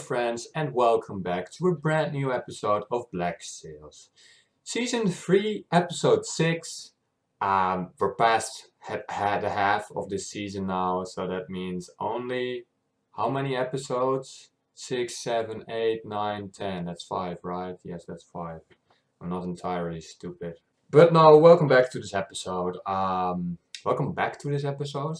friends, and welcome back to a brand new episode of Black Sails. Season 3, episode 6. We're past the half of this season now, so that means only how many episodes? 6, 7, 8, 9, 10. That's 5, right? Yes, that's 5. I'm not entirely stupid. But no, welcome back to this episode. Welcome back to this episode.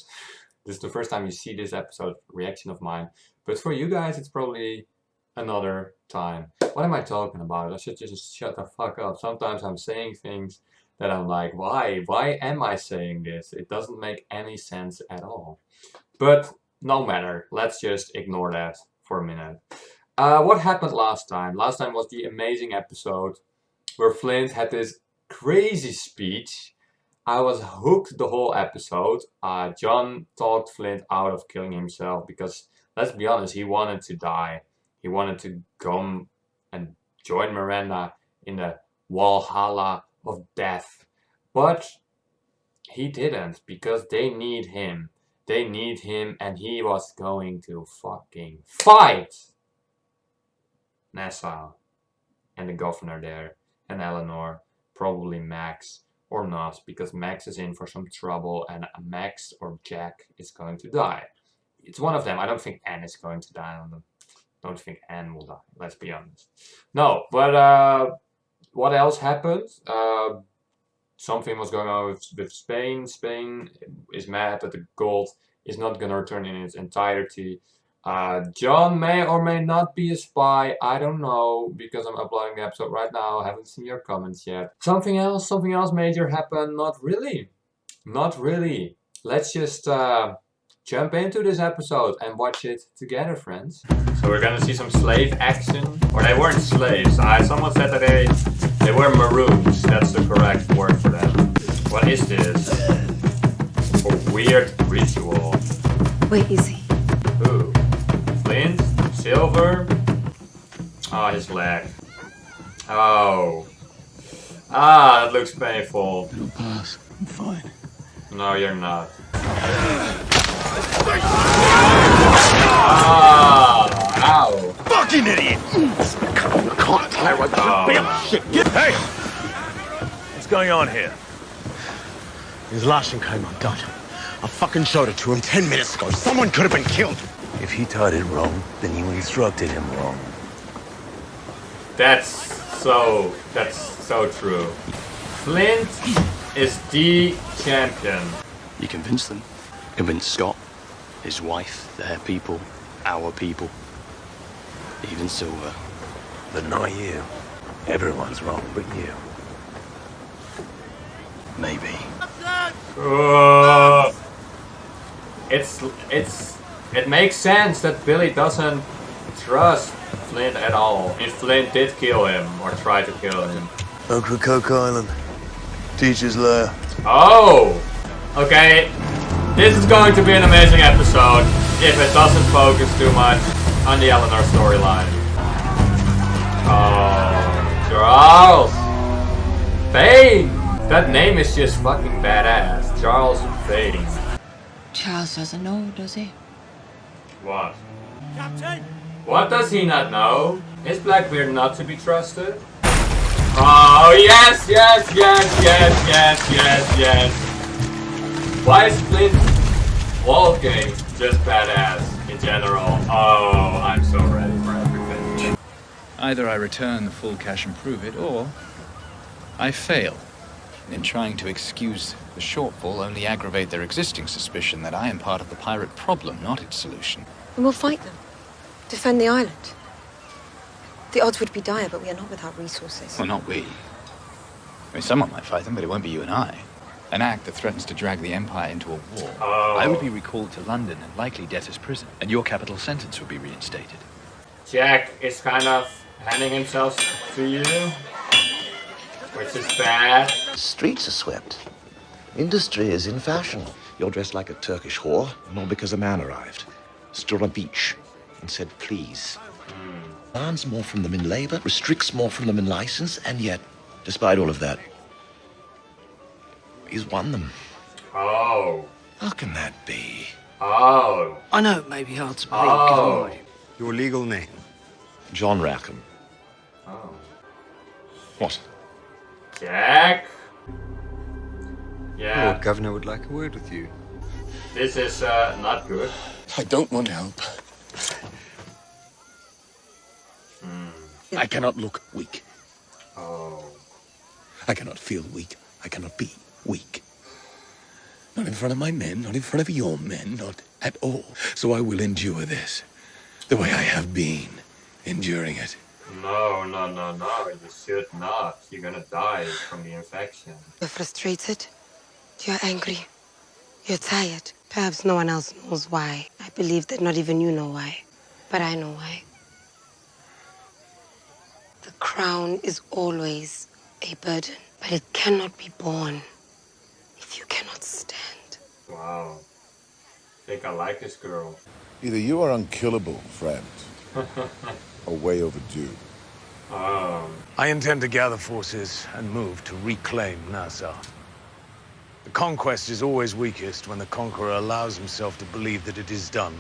This is the first time you see this episode reaction of mine. But for you guys, it's probably another time. What am I talking about? I should just shut the fuck up. Sometimes I'm saying things that I'm like, why? Why am I saying this? It doesn't make any sense at all. But no matter. Let's just ignore that for a minute. What happened last time? Last time was the amazing episode where Flint had this crazy speech. I was hooked the whole episode. John talked Flint out of killing himself because, let's be honest, he wanted to die. He wanted to come and join Miranda in the Valhalla of death. But he didn't because they need him. They need him, and he was going to fucking fight Nassau and the governor there and Eleanor, probably Max. Or not, because Max is in for some trouble and Max or Jack is going to die. It's one of them. I don't think Anne is going to die. I don't think Anne will die. Let's be honest. No, but what else happened? Something was going on with Spain. Spain is mad that the gold is not going to return in its entirety. John may or may not be a spy. I don't know, because I'm uploading the episode right now. I haven't seen your comments yet. Something else major happened. Not really. Not really. Let's just jump into this episode and watch it together, friends. So we're gonna see some slave action. Or they weren't slaves. Someone said that they were maroons. That's the correct word for them. What is this? A weird ritual. Wait, is he? Who? Flint? Silver? Oh, his leg. Oh. That looks painful. It'll pass. I'm fine. No, you're not. Ow. Fucking idiot! I can't tire like this shit. Hey! What's going on here? His lashing came undone. I fucking showed it to him 10 minutes ago. Someone could have been killed. If he taught it wrong, then you instructed him wrong. That's so true. Flint is the champion. You convince them. Convince Scott, his wife, their people, our people. Even Silver. But not you. Everyone's wrong but you. Maybe. It makes sense that Billy doesn't trust Flint at all. If Flint did kill him or try to kill him. Ocracoke Island. Teacher's lair. Oh! Okay. This is going to be an amazing episode if it doesn't focus too much on the Eleanor storyline. Oh, Charles! Fane! That name is just fucking badass. Charles Fane. Charles doesn't know, does he? What? Captain! What does he not know? Is Blackbeard not to be trusted? Oh, yes! Why is Flint walking just badass in general? Oh, I'm so ready for everything. Either I return the full cash and prove it, or I fail. In trying to excuse the shortfall, only aggravate their existing suspicion that I am part of the pirate problem, not its solution. And we'll fight them. Defend the island. The odds would be dire, but we are not without resources. Well, not we. I mean, someone might fight them, but it won't be you and I. An act that threatens to drag the Empire into a war. Oh. I would be recalled to London and likely debtor's prison, and your capital sentence would be reinstated. Jack is kind of handing himself to you, which is bad. Streets are swept. Industry is in fashion. You're dressed like a Turkish whore, all because a man arrived. Stood on a beach and said, please. Demands more from them in labor, restricts more from them in license, and yet, despite all of that, he's won them. Oh. How can that be? Oh. I know it may be hard to believe, Oh. given Your legal name? John Rackham. Oh. What? Jack? Yeah. Lord Governor would like a word with you. This is not good. I don't want help. I cannot look weak. Oh. I cannot feel weak. I cannot be weak. Not in front of my men, not in front of your men, not at all. So I will endure this, the way I have been enduring it. No, you should not. You're gonna die from the infection. You're frustrated. You're angry. You're tired. Perhaps no one else knows why. I believe that not even you know why. But I know why. The crown is always a burden, but it cannot be borne if you cannot stand. Wow. Think I like this girl. Either you are unkillable, friend, or way overdue. I intend to gather forces and move to reclaim Nassau. The conquest is always weakest when the conqueror allows himself to believe that it is done.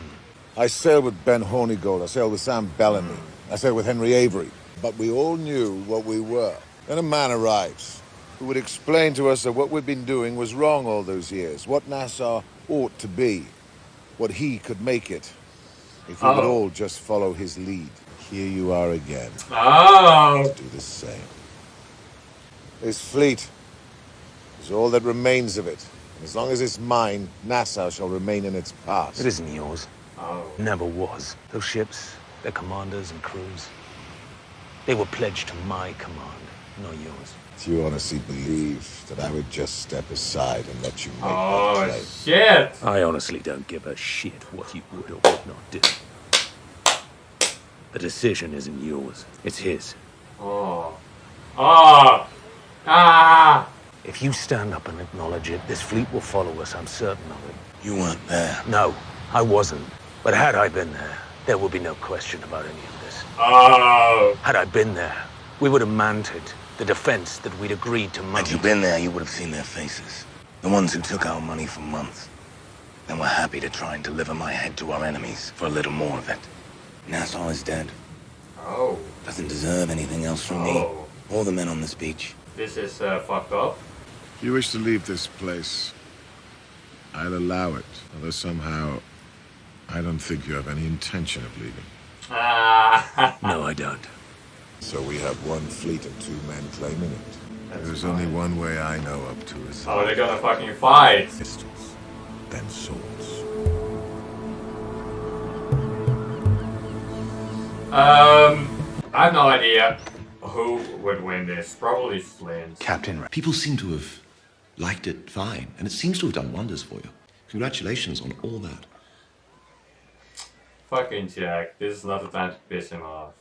I sailed with Ben Hornigold, I sailed with Sam Bellamy, I sailed with Henry Avery, but we all knew what we were. Then a man arrives who would explain to us that what we'd been doing was wrong all those years, what Nassau ought to be, what he could make it, if we would all just follow his lead. Here you are again. Oh! Do the same. This fleet is all that remains of it. And as long as it's mine, Nassau shall remain in its past. It isn't yours. Oh. Never was. Those ships, their commanders and crews, they were pledged to my command, not yours. Do you honestly believe that I would just step aside and let you make that Oh, claim? shit! I honestly don't give a shit what you would or would not do. The decision isn't yours, it's his. Oh. Oh! Ah! If you stand up and acknowledge it, this fleet will follow us, I'm certain of it. You weren't there. No, I wasn't. But had I been there, there would be no question about any of this. Oh! Had I been there, we would have mounted the defense that we'd agreed to mount. Had you been there, you would have seen their faces. The ones who took our money for months. Then were happy to try and deliver my head to our enemies for a little more of it. Nassau is dead. Oh. Doesn't deserve anything else from me. Or the men on this beach. This is fucked up. If you wish to leave this place, I'll allow it. Although somehow, I don't think you have any intention of leaving. Ah! No, I don't. So we have one fleet and 2 men claiming it. There's only one way I know up to it. Oh, they're gonna fucking fight. Pistols, then swords. I have no idea who would win this. Probably Flint. Captain, People seem to have liked it fine, and it seems to have done wonders for you. Congratulations on all that. Fucking Jack. This is not the time to piss him off.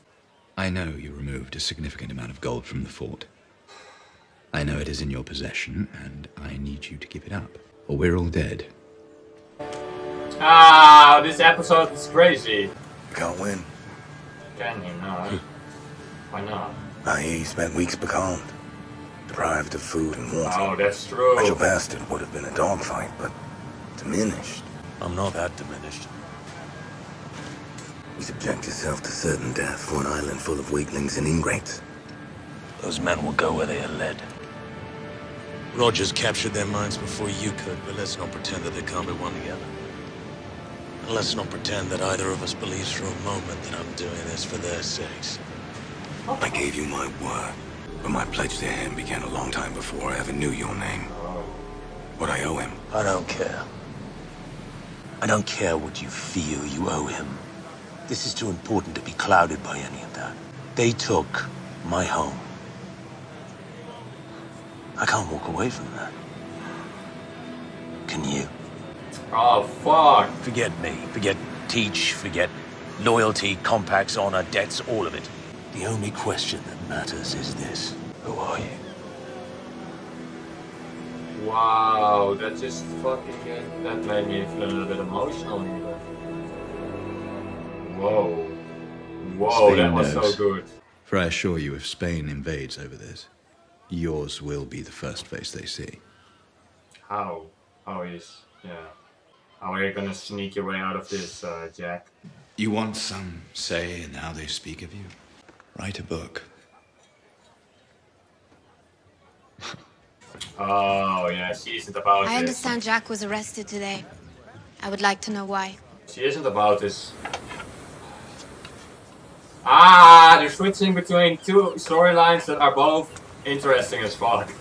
I know you removed a significant amount of gold from the fort. I know it is in your possession, and I need you to give it up, or we're all dead. Ah, this episode is crazy. You can't win. Can he not? Why not? I hear you spent weeks becalmed, deprived of food and water. Oh, that's true. Your bastard would have been a dogfight, but diminished. I'm not that diminished. You subject yourself to certain death for an island full of weaklings and ingrates. Those men will go where they are led. Rogers captured their minds before you could, but let's not pretend that they can't be one together. And let's not pretend that either of us believes for a moment that I'm doing this for their sakes. I gave you my word, but my pledge to him began a long time before I ever knew your name. What I owe him. I don't care. I don't care what you feel you owe him. This is too important to be clouded by any of that. They took my home. I can't walk away from that. Can you? Oh, fuck. Forget me. Forget Teach. Forget loyalty, compacts, honor, debts, all of it. The only question that matters is this. Who are you? Wow, that just fucking... That made me feel a little bit emotional even. Whoa. Whoa, Spain that was knows. so good. For I assure you, if Spain invades over this, yours will be the first face they see. How? How is... Yeah. How are you gonna sneak your way out of this, Jack? You want some say in how they speak of you? Write a book. Oh, yeah, she isn't about I this. understand Jack was arrested today. I would like to know why. She isn't about this. Ah, they're switching between two storylines that are both interesting as fuck.